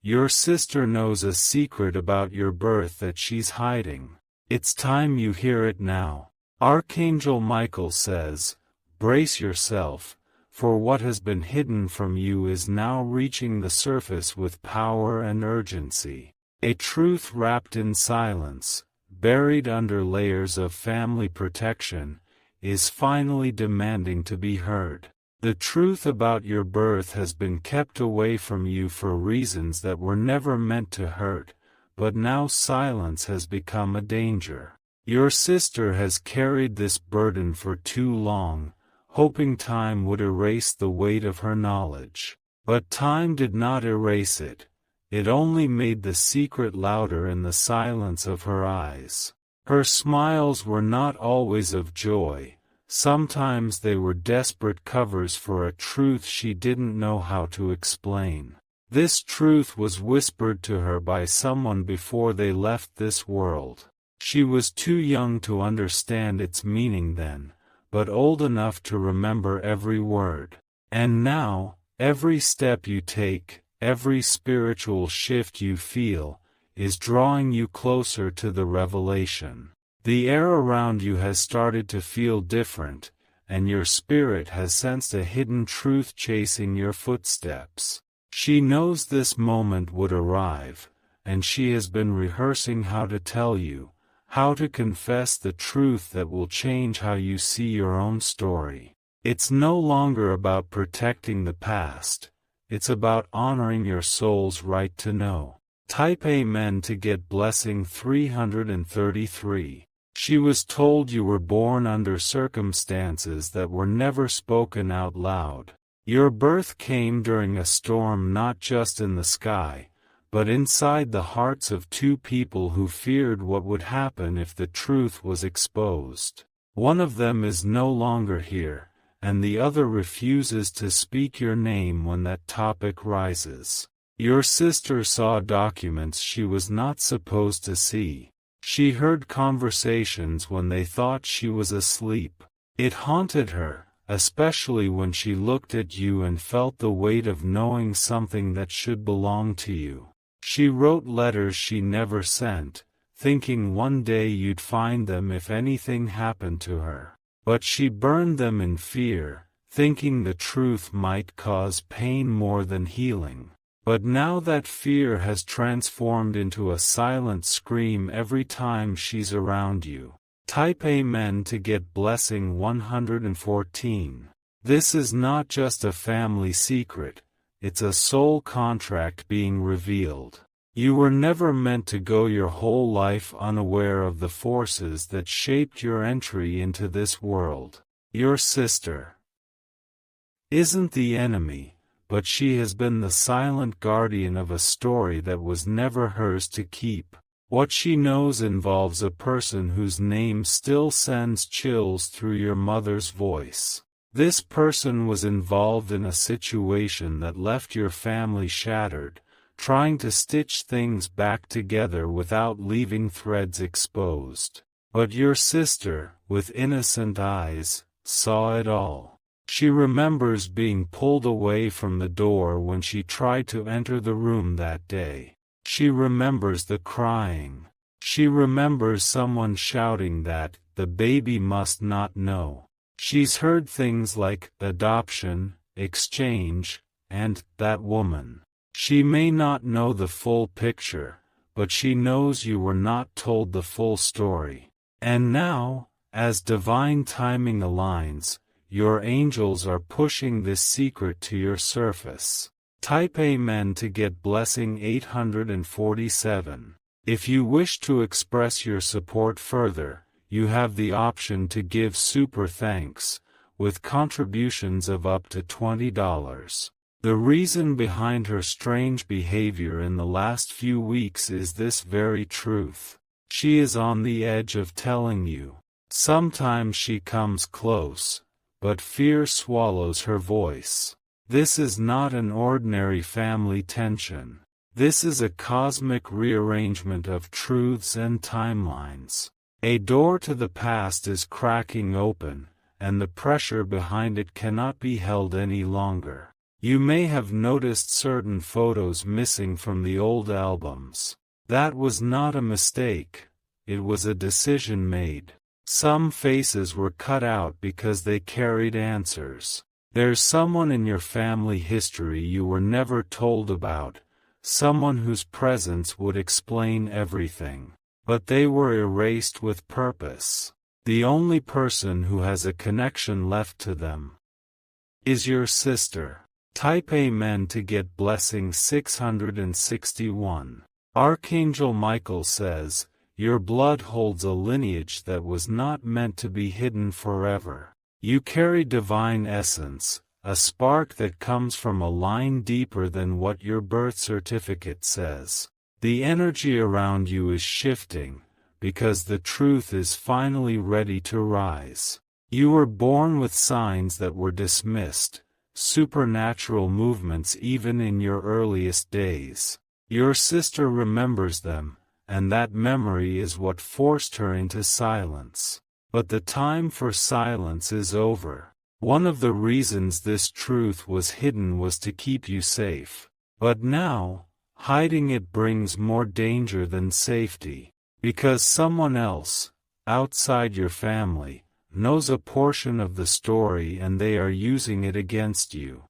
Your sister knows a secret about your birth that she's hiding. It's time you hear it now. Archangel Michael says, brace yourself, for what has been hidden from you is now reaching the surface with power and urgency. A truth wrapped in silence, buried under layers of family protection, is finally demanding to be heard. The truth about your birth has been kept away from you for reasons that were never meant to hurt, but now silence has become a danger. Your sister has carried this burden for too long, hoping time would erase the weight of her knowledge. But time did not erase it. It only made the secret louder in the silence of her eyes. Her smiles were not always of joy. Sometimes they were desperate covers for a truth she didn't know how to explain. This truth was whispered to her by someone before they left this world. She was too young to understand its meaning then, but old enough to remember every word. And now, every step you take, every spiritual shift you feel, is drawing you closer to the revelation. The air around you has started to feel different, and your spirit has sensed a hidden truth chasing your footsteps. She knows this moment would arrive, and she has been rehearsing how to tell you, how to confess the truth that will change how you see your own story. It's no longer about protecting the past, it's about honoring your soul's right to know. Type Amen to get blessing 333. She was told you were born under circumstances that were never spoken out loud. Your birth came during a storm not just in the sky, but inside the hearts of two people who feared what would happen if the truth was exposed. One of them is no longer here, and the other refuses to speak your name when that topic rises. Your sister saw documents she was not supposed to see. She heard conversations when they thought she was asleep. It haunted her, especially when she looked at you and felt the weight of knowing something that should belong to you. She wrote letters she never sent, thinking one day you'd find them if anything happened to her. But she burned them in fear, thinking the truth might cause pain more than healing. But now that fear has transformed into a silent scream every time she's around you. Type Amen to get blessing 114. This is not just a family secret, it's a soul contract being revealed. You were never meant to go your whole life unaware of the forces that shaped your entry into this world. Your sister isn't the enemy, but she has been the silent guardian of a story that was never hers to keep. What she knows involves a person whose name still sends chills through your mother's voice. This person was involved in a situation that left your family shattered, trying to stitch things back together without leaving threads exposed. But your sister, with innocent eyes, saw it all. She remembers being pulled away from the door when she tried to enter the room that day. She remembers the crying. She remembers someone shouting that the baby must not know. She's heard things like adoption, exchange, and that woman. She may not know the full picture, but she knows you were not told the full story. And now, as divine timing aligns, your angels are pushing this secret to your surface. Type Amen to get blessing 847. If you wish to express your support further, you have the option to give super thanks, with contributions of up to $20. The reason behind her strange behavior in the last few weeks is this very truth. She is on the edge of telling you. Sometimes she comes close, but fear swallows her voice. This is not an ordinary family tension. This is a cosmic rearrangement of truths and timelines. A door to the past is cracking open, and the pressure behind it cannot be held any longer. You may have noticed certain photos missing from the old albums. That was not a mistake, it was a decision made. Some faces were cut out because they carried answers. There's someone in your family history you were never told about, someone whose presence would explain everything. But they were erased with purpose. The only person who has a connection left to them is your sister. Type Amen to get blessing 661. Archangel Michael says, your blood holds a lineage that was not meant to be hidden forever. You carry divine essence, a spark that comes from a line deeper than what your birth certificate says. The energy around you is shifting, because the truth is finally ready to rise. You were born with signs that were dismissed, supernatural movements even in your earliest days. Your sister remembers them, and that memory is what forced her into silence. But the time for silence is over. One of the reasons this truth was hidden was to keep you safe. But now, hiding it brings more danger than safety. Because someone else, outside your family, knows a portion of the story and they are using it against you.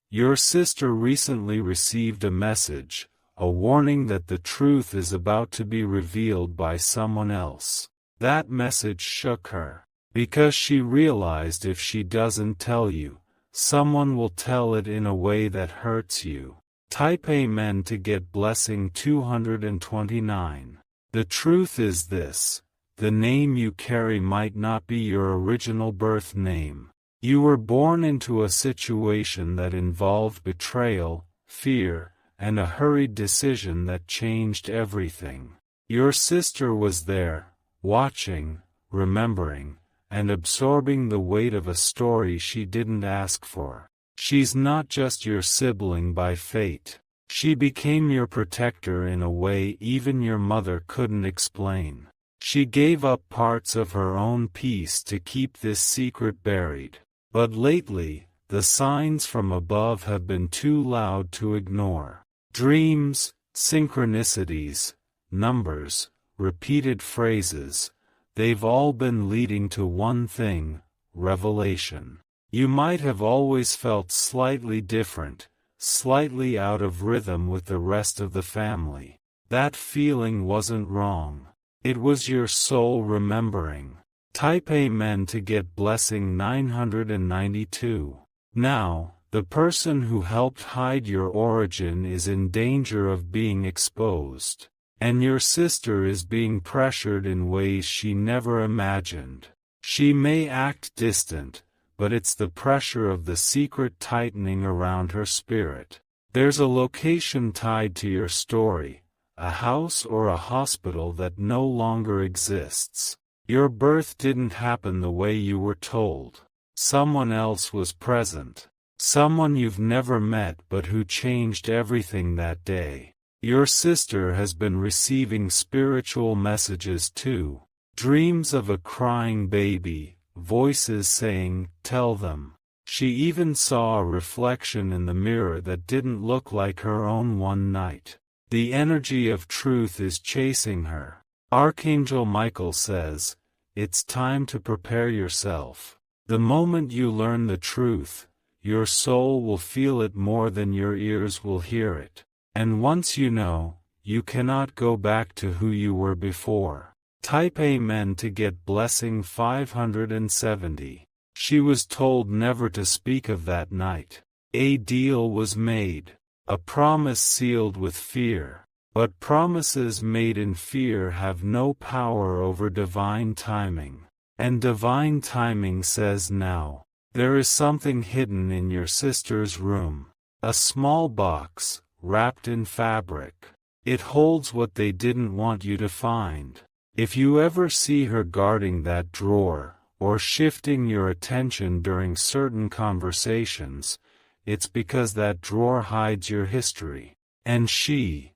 Your sister recently received a message, a warning that the truth is about to be revealed by someone else. That message shook her, because she realized if she doesn't tell you, someone will tell it in a way that hurts you. Type Amen to get blessing 229. The truth is this: the name you carry might not be your original birth name. You were born into a situation that involved betrayal, fear, and a hurried decision that changed everything. Your sister was there, watching, remembering, and absorbing the weight of a story she didn't ask for. She's not just your sibling by fate. She became your protector in a way even your mother couldn't explain. She gave up parts of her own peace to keep this secret buried. But lately, the signs from above have been too loud to ignore. Dreams, synchronicities, numbers, repeated phrases, they've all been leading to one thing: revelation. You might have always felt slightly different, slightly out of rhythm with the rest of the family. That feeling wasn't wrong. It was your soul remembering. Type Amen to get blessing 992. Now, the person who helped hide your origin is in danger of being exposed. And your sister is being pressured in ways she never imagined. She may act distant, but it's the pressure of the secret tightening around her spirit. There's a location tied to your story, a house or a hospital that no longer exists. Your birth didn't happen the way you were told. Someone else was present. Someone you've never met but who changed everything that day. Your sister has been receiving spiritual messages too. Dreams of a crying baby, voices saying, "Tell them." She even saw a reflection in the mirror that didn't look like her own one night. The energy of truth is chasing her. Archangel Michael says, it's time to prepare yourself. The moment you learn the truth, your soul will feel it more than your ears will hear it. And once you know, you cannot go back to who you were before. Type Amen to get blessing 570. She was told never to speak of that night. A deal was made. A promise sealed with fear. But promises made in fear have no power over divine timing. And divine timing says now. There is something hidden in your sister's room. A small box, wrapped in fabric. It holds what they didn't want you to find. If you ever see her guarding that drawer, or shifting your attention during certain conversations, it's because that drawer hides your history. And she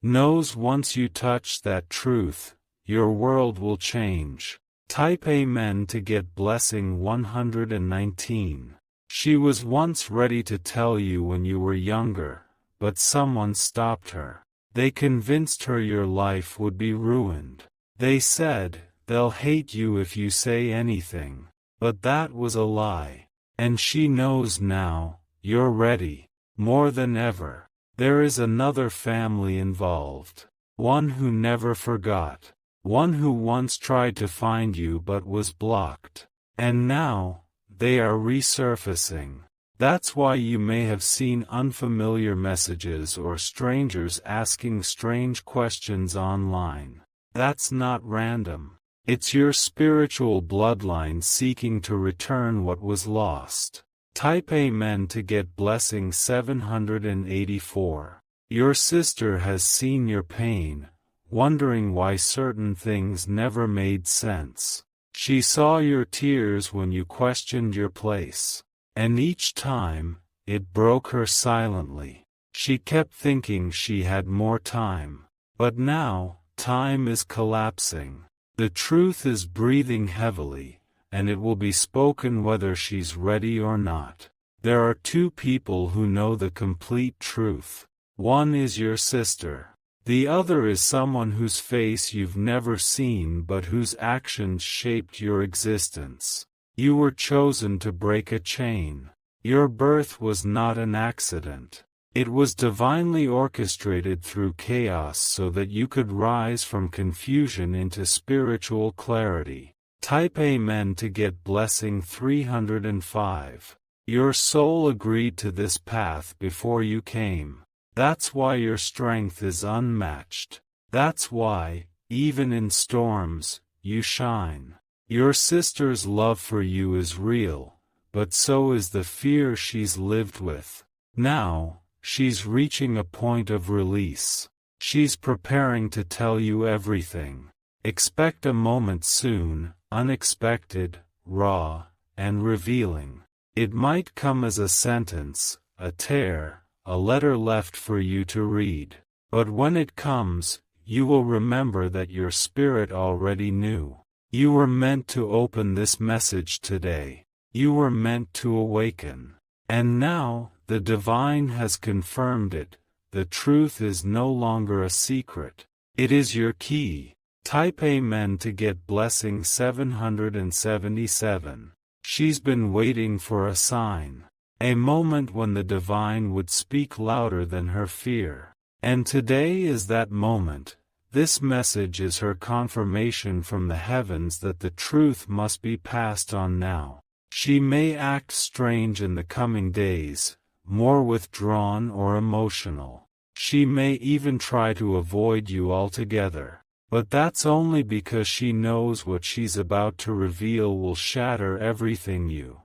knows once you touch that truth, your world will change. Type Amen to get blessing 119. She was once ready to tell you when you were younger, but someone stopped her. They convinced her your life would be ruined. They said, they'll hate you if you say anything. But that was a lie. And she knows now, you're ready. More than ever. There is another family involved. One who never forgot. One who once tried to find you but was blocked. And now, they are resurfacing. That's why you may have seen unfamiliar messages or strangers asking strange questions online. That's not random. It's your spiritual bloodline seeking to return what was lost. Type Amen to get blessing 784. Your sister has seen your pain, wondering why certain things never made sense. She saw your tears when you questioned your place. And each time, it broke her silently. She kept thinking she had more time. But now, time is collapsing. The truth is breathing heavily, and it will be spoken whether she's ready or not. There are two people who know the complete truth. One is your sister. The other is someone whose face you've never seen but whose actions shaped your existence. You were chosen to break a chain. Your birth was not an accident. It was divinely orchestrated through chaos so that you could rise from confusion into spiritual clarity. Type Amen to get blessing 305. Your soul agreed to this path before you came. That's why your strength is unmatched. That's why, even in storms, you shine. Your sister's love for you is real, but so is the fear she's lived with. Now, she's reaching a point of release. She's preparing to tell you everything. Expect a moment soon, unexpected, raw, and revealing. It might come as a sentence, a tear, a letter left for you to read. But when it comes, you will remember that your spirit already knew. You were meant to open this message today. You were meant to awaken. And now, the divine has confirmed it. The truth is no longer a secret. It is your key. Type Amen to get blessing 777. She's been waiting for a sign. A moment when the divine would speak louder than her fear. And today is that moment. This message is her confirmation from the heavens that the truth must be passed on now. She may act strange in the coming days, more withdrawn or emotional. She may even try to avoid you altogether. But that's only because she knows what she's about to reveal will shatter everything you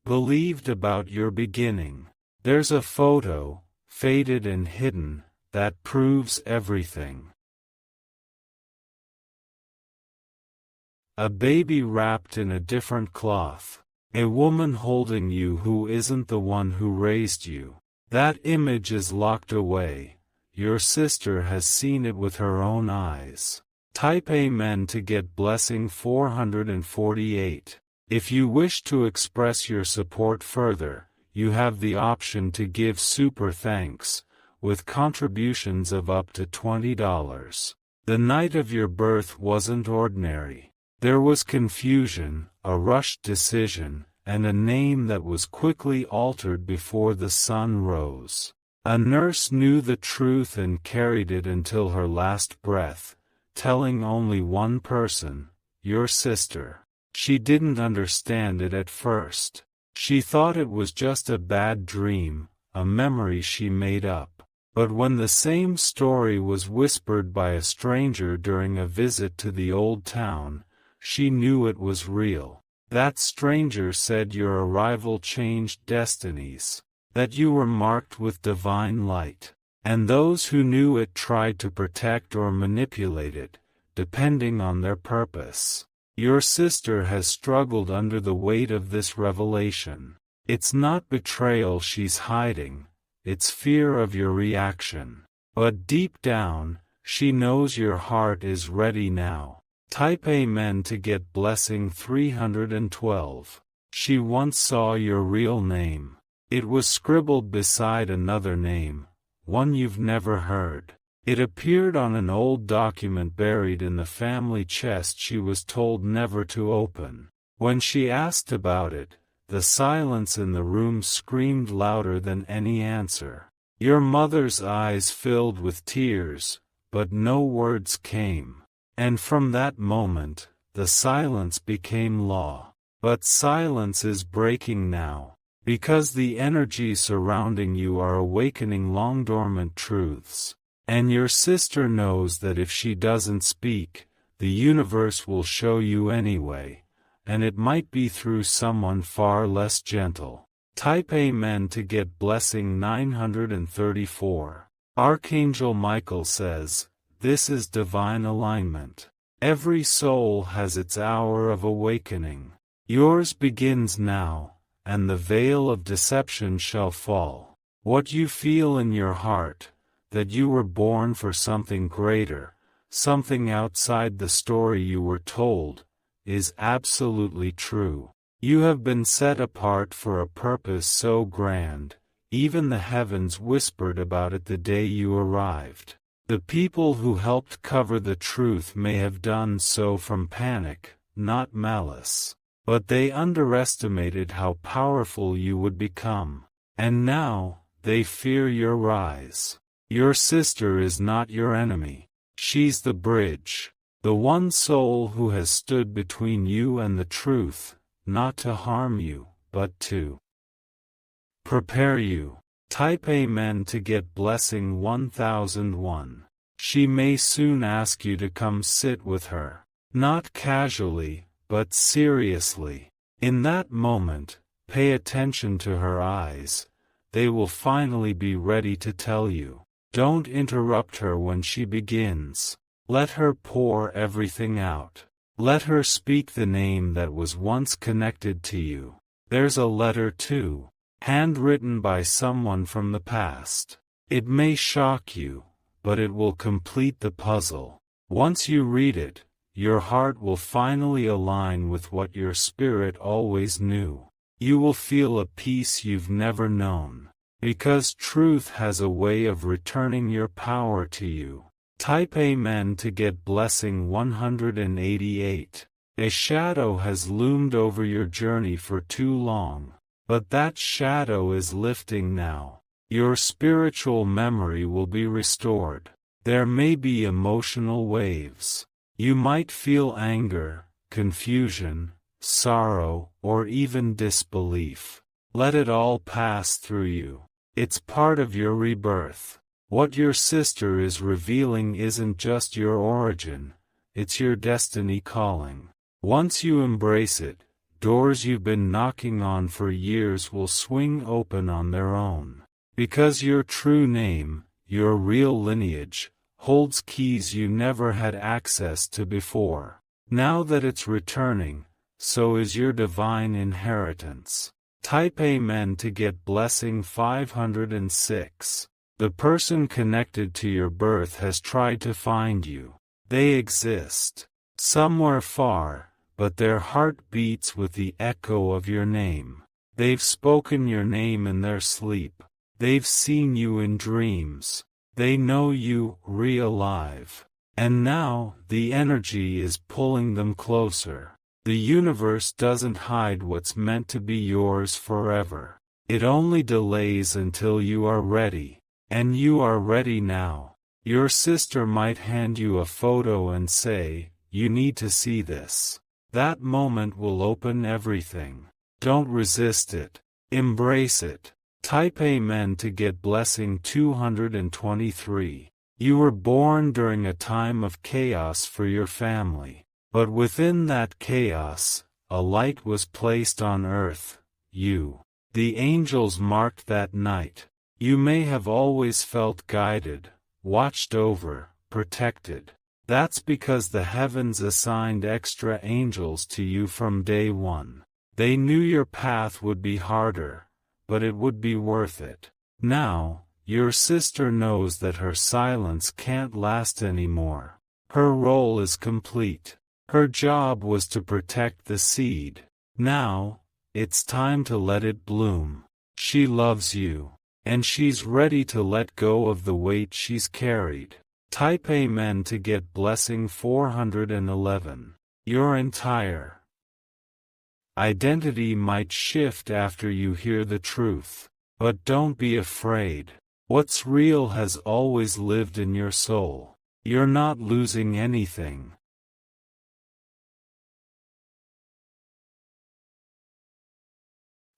believed about your beginning. There's a photo, faded and hidden, that proves everything. A baby wrapped in a different cloth. A woman holding you who isn't the one who raised you. That image is locked away. Your sister has seen it with her own eyes. Type Amen to get blessing 448. If you wish to express your support further, you have the option to give super thanks, with contributions of up to $20. The night of your birth wasn't ordinary. There was confusion, a rushed decision, and a name that was quickly altered before the sun rose. A nurse knew the truth and carried it until her last breath, telling only one person, your sister. She didn't understand it at first. She thought it was just a bad dream, a memory she made up. But when the same story was whispered by a stranger during a visit to the old town, she knew it was real. That stranger said your arrival changed destinies, that you were marked with divine light, and those who knew it tried to protect or manipulate it, depending on their purpose. Your sister has struggled under the weight of this revelation. It's not betrayal she's hiding, it's fear of your reaction. But deep down, she knows your heart is ready now. Type Amen to get blessing 312. She once saw your real name. It was scribbled beside another name, one you've never heard. It appeared on an old document buried in the family chest she was told never to open. When she asked about it, the silence in the room screamed louder than any answer. Your mother's eyes filled with tears, but no words came. And from that moment, the silence became law. But silence is breaking now, because the energies surrounding you are awakening long-dormant truths. And your sister knows that if she doesn't speak, the universe will show you anyway, and it might be through someone far less gentle. Type Amen to get blessing 934. Archangel Michael says, this is divine alignment. Every soul has its hour of awakening. Yours begins now, and the veil of deception shall fall. What you feel in your heart, that you were born for something greater, something outside the story you were told, is absolutely true. You have been set apart for a purpose so grand, even the heavens whispered about it the day you arrived. The people who helped cover the truth may have done so from panic, not malice. But they underestimated how powerful you would become. And now, they fear your rise. Your sister is not your enemy. She's the bridge. The one soul who has stood between you and the truth, not to harm you, but to prepare you. Type Amen to get blessing 1001. She may soon ask you to come sit with her. Not casually, but seriously. In that moment, pay attention to her eyes. They will finally be ready to tell you. Don't interrupt her when she begins. Let her pour everything out. Let her speak the name that was once connected to you. There's a letter too, handwritten by someone from the past. It may shock you, but it will complete the puzzle. Once you read it, your heart will finally align with what your spirit always knew. You will feel a peace you've never known. Because truth has a way of returning your power to you. Type Amen to get blessing 188. A shadow has loomed over your journey for too long, but that shadow is lifting now. Your spiritual memory will be restored. There may be emotional waves. You might feel anger, confusion, sorrow, or even disbelief. Let it all pass through you. It's part of your rebirth. What your sister is revealing isn't just your origin, it's your destiny calling. Once you embrace it, doors you've been knocking on for years will swing open on their own. Because your true name, your real lineage, holds keys you never had access to before. Now that it's returning, so is your divine inheritance. Type Amen to get blessing 506. The person connected to your birth has tried to find you. They exist somewhere far, but their heart beats with the echo of your name. They've spoken your name in their sleep. They've seen you in dreams. They know you, alive. And now, the energy is pulling them closer. The universe doesn't hide what's meant to be yours forever. It only delays until you are ready. And you are ready now. Your sister might hand you a photo and say, "You need to see this." That moment will open everything. Don't resist it. Embrace it. Type Amen to get blessing 223. You were born during a time of chaos for your family. But within that chaos, a light was placed on earth, you. The angels marked that night. You may have always felt guided, watched over, protected. That's because the heavens assigned extra angels to you from day one. They knew your path would be harder, but it would be worth it. Now, your sister knows that her silence can't last anymore. Her role is complete. Her job was to protect the seed. Now, it's time to let it bloom. She loves you. And she's ready to let go of the weight she's carried. Type Amen to get blessing 411. Your entire identity might shift after you hear the truth. But don't be afraid. What's real has always lived in your soul. You're not losing anything.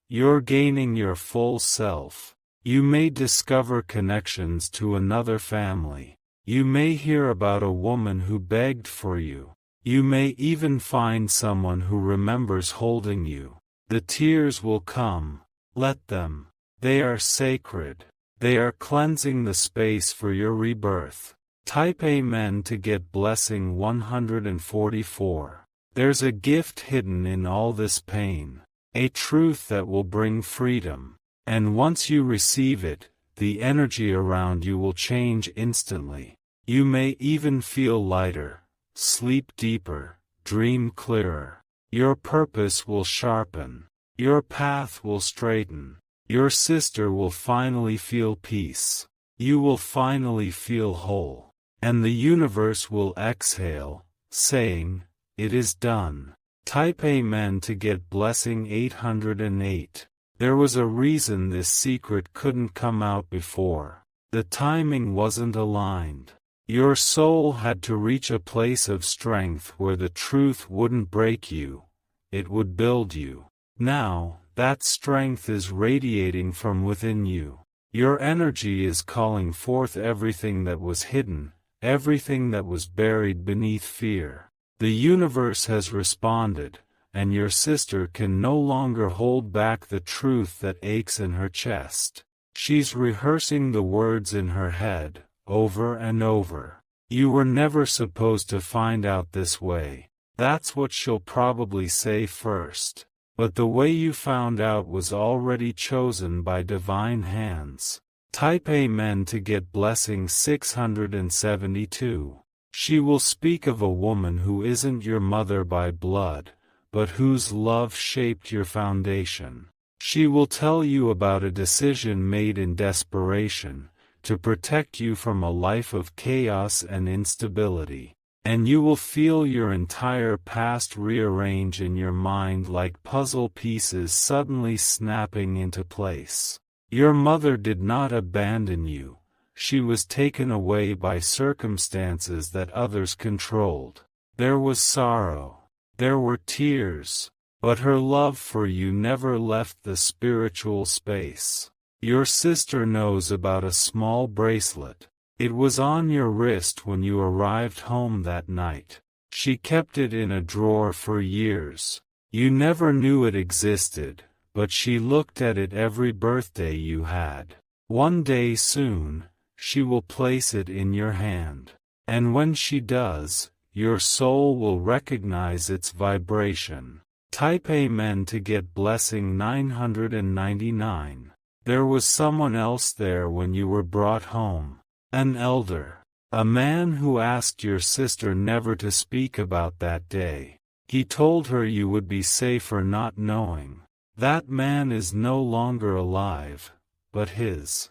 You're gaining your full self. You may discover connections to another family. You may hear about a woman who begged for you. You may even find someone who remembers holding you. The tears will come. Let them. They are sacred. They are cleansing the space for your rebirth. Type Amen to get blessing 144. There's a gift hidden in all this pain. A truth that will bring freedom. And once you receive it, the energy around you will change instantly. You may even feel lighter, sleep deeper, dream clearer. Your purpose will sharpen. Your path will straighten. Your sister will finally feel peace. You will finally feel whole. And the universe will exhale, saying, "It is done." Type Amen to get blessing 808. There was a reason this secret couldn't come out before. The timing wasn't aligned. Your soul had to reach a place of strength where the truth wouldn't break you. It would build you. Now, that strength is radiating from within you. Your energy is calling forth everything that was hidden, everything that was buried beneath fear. The universe has responded, and your sister can no longer hold back the truth that aches in her chest. She's rehearsing the words in her head, over and over. "You were never supposed to find out this way." That's what she'll probably say first. But the way you found out was already chosen by divine hands. Type Amen to get blessing 672. She will speak of a woman who isn't your mother by blood, but whose love shaped your foundation. She will tell you about a decision made in desperation, to protect you from a life of chaos and instability. And you will feel your entire past rearrange in your mind like puzzle pieces suddenly snapping into place. Your mother did not abandon you. She was taken away by circumstances that others controlled. There was sorrow. There were tears. But her love for you never left the spiritual space. Your sister knows about a small bracelet. It was on your wrist when you arrived home that night. She kept it in a drawer for years. You never knew it existed, but she looked at it every birthday you had. One day soon, she will place it in your hand. And when she does, your soul will recognize its vibration. Type Amen to get blessing 999. There was someone else there when you were brought home. An elder. A man who asked your sister never to speak about that day. He told her you would be safer not knowing. That man is no longer alive, but his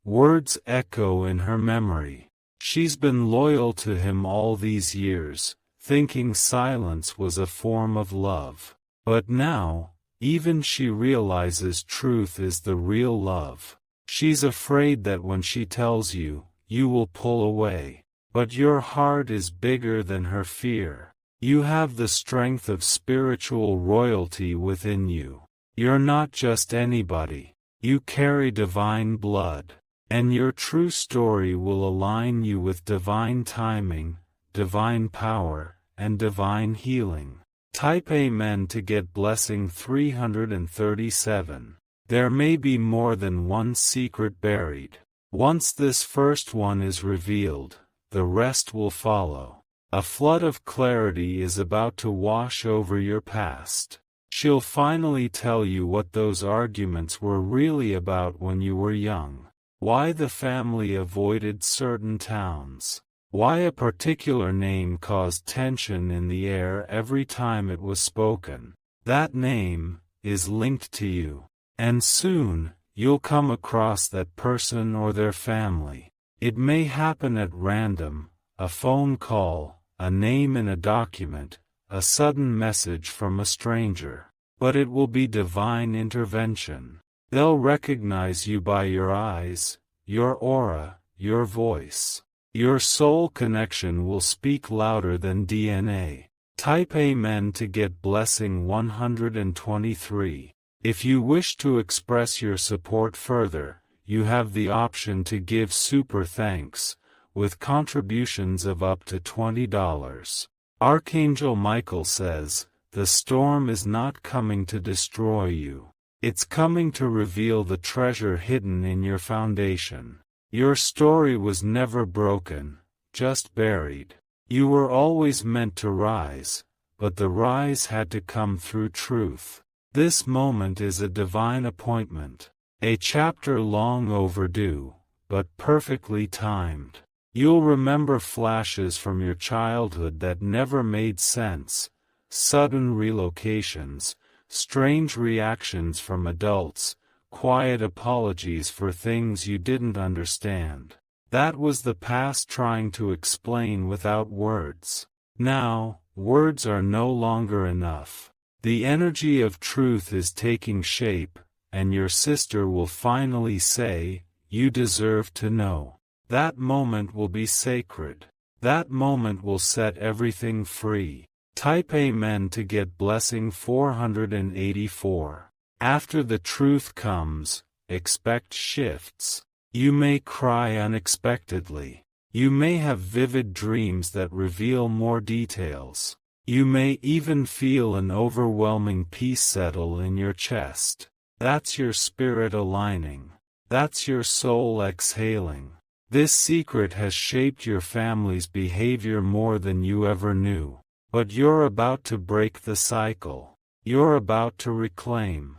words echo in her memory. She's been loyal to him all these years, thinking silence was a form of love. But now, even she realizes truth is the real love. She's afraid that when she tells you, you will pull away. But your heart is bigger than her fear. You have the strength of spiritual royalty within you. You're not just anybody. You carry divine blood. And your true story will align you with divine timing, divine power, and divine healing. Type Amen to get blessing 337. There may be more than one secret buried. Once this first one is revealed, the rest will follow. A flood of clarity is about to wash over your past. She'll finally tell you what those arguments were really about when you were young. Why the family avoided certain towns. Why a particular name caused tension in the air every time it was spoken. That name is linked to you. And soon, you'll come across that person or their family. It may happen at random, a phone call, a name in a document, a sudden message from a stranger. But it will be divine intervention. They'll recognize you by your eyes, your aura, your voice. Your soul connection will speak louder than DNA. Type Amen to get blessing 123. If you wish to express your support further, you have the option to give super thanks, with contributions of up to $20. Archangel Michael says, the storm is not coming to destroy you. It's coming to reveal the treasure hidden in your foundation. Your story was never broken, just buried. You were always meant to rise, but the rise had to come through truth. This moment is a divine appointment, a chapter long overdue, but perfectly timed. You'll remember flashes from your childhood that never made sense, sudden relocations, strange reactions from adults, quiet apologies for things you didn't understand. That was the past trying to explain without words. Now, words are no longer enough. The energy of truth is taking shape, and your sister will finally say, "You deserve to know." That moment will be sacred. That moment will set everything free. Type Amen to get blessing 484. After the truth comes, expect shifts. You may cry unexpectedly. You may have vivid dreams that reveal more details. You may even feel an overwhelming peace settle in your chest. That's your spirit aligning. That's your soul exhaling. This secret has shaped your family's behavior more than you ever knew. But you're about to break the cycle. You're about to reclaim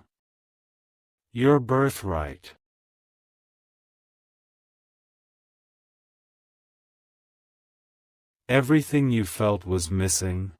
your birthright. Everything you felt was missing.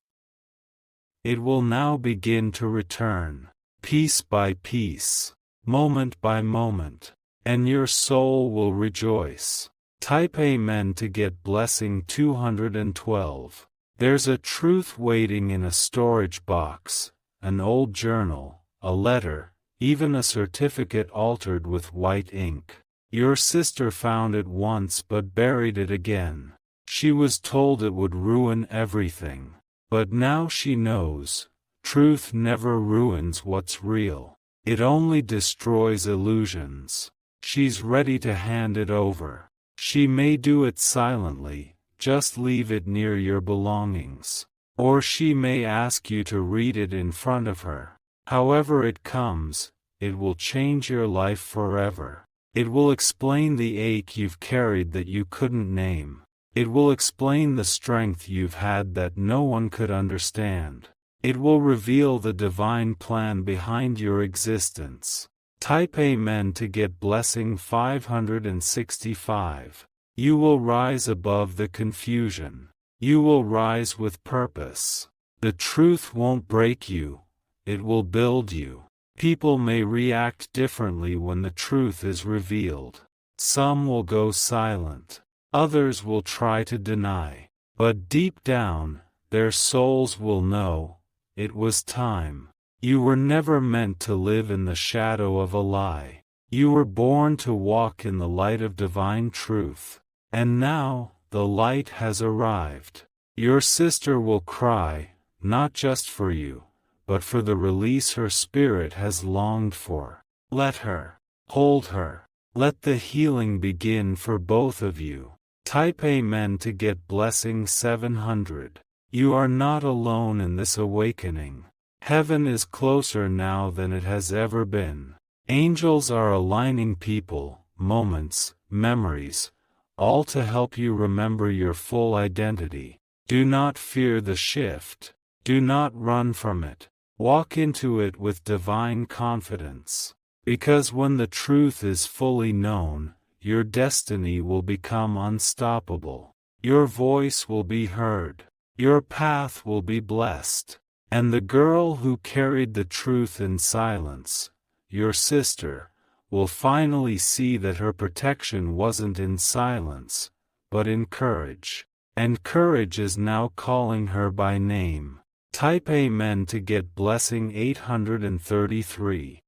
It will now begin to return, piece by piece, moment by moment, and your soul will rejoice. Type Amen to get blessing 212. There's a truth waiting in a storage box, an old journal, a letter, even a certificate altered with white ink. Your sister found it once but buried it again. She was told it would ruin everything. But now she knows, truth never ruins what's real. It only destroys illusions. She's ready to hand it over. She may do it silently, just leave it near your belongings. Or she may ask you to read it in front of her. However it comes, it will change your life forever. It will explain the ache you've carried that you couldn't name. It will explain the strength you've had that no one could understand. It will reveal the divine plan behind your existence. Type Amen to get blessing 565. You will rise above the confusion. You will rise with purpose. The truth won't break you, it will build you. People may react differently when the truth is revealed. Some will go silent. Others will try to deny. But deep down, their souls will know, it was time. You were never meant to live in the shadow of a lie. You were born to walk in the light of divine truth. And now, the light has arrived. Your sister will cry, not just for you, but for the release her spirit has longed for. Let her. Hold her. Let the healing begin for both of you. Type Amen to get blessing 700. You are not alone in this awakening. Heaven is closer now than it has ever been. Angels are aligning people, moments, memories, all to help you remember your full identity. Do not fear the shift. Do not run from it. Walk into it with divine confidence. Because when the truth is fully known, your destiny will become unstoppable. Your voice will be heard. Your path will be blessed. And the girl who carried the truth in silence, your sister, will finally see that her protection wasn't in silence, but in courage. And courage is now calling her by name. Type Amen to get blessing 833.